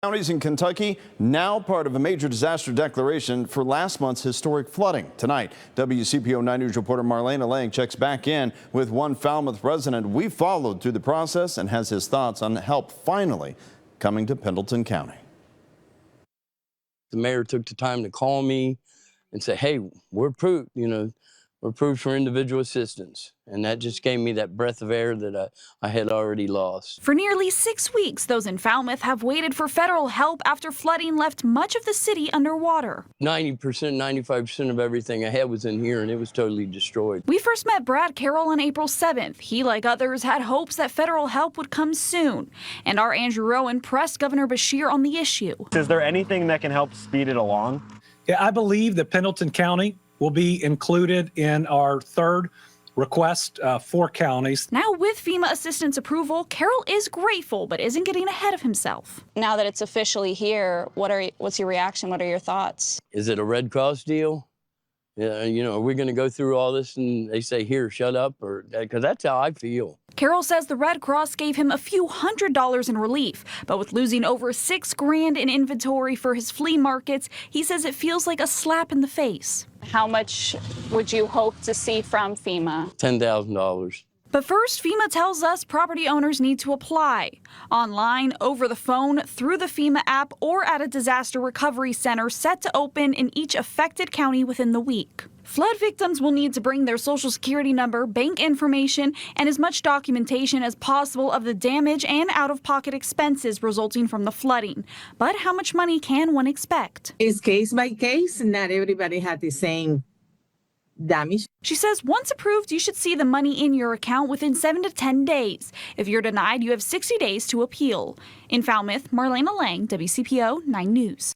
Counties in Kentucky now part of a major disaster declaration for last month's historic flooding. Tonight, WCPO 9 News reporter Marlena Lang checks back in with one Falmouth resident we followed through the process and has his thoughts on help finally coming to Pendleton County. The mayor took the time to call me and say, hey, we're approved, we're approved for individual assistance. And that just gave me that breath of air that I had already lost. For nearly 6 weeks, those in Falmouth have waited for federal help after flooding left much of the city underwater. 90%, 95% of everything I had was in here, and it was totally destroyed. We first met Brad Carroll on April 7th. He, like others, had hopes that federal help would come soon. And our Andrew Rowan pressed Governor Beshear on the issue. Is there anything that can help speed it along? Yeah, I believe that Pendleton County will be included in our third request for counties. Now with FEMA assistance approval, Carroll is grateful but isn't getting ahead of himself. Now that it's officially here, what's your reaction? What are your thoughts? Is it a Red Cross deal? Yeah, are we going to go through all this and they say, here, shut up? Or because that's how I feel. Carroll says the Red Cross gave him a few $100s in relief, but with losing over $6 grand in inventory for his flea markets, he says it feels like a slap in the face. How much would you hope to see from FEMA? $10,000. But first, FEMA tells us property owners need to apply. Online, over the phone, through the FEMA app, or at a disaster recovery center set to open in each affected county within the week. Flood victims will need to bring their social security number, bank information, and as much documentation as possible of the damage and out-of-pocket expenses resulting from the flooding. But how much money can one expect? It's case by case. Not everybody had the same damage. She says once approved, you should see the money in your account within 7 to 10 days. If you're denied, you have 60 days to appeal. In Falmouth, Marlena Lang, WCPO 9 News.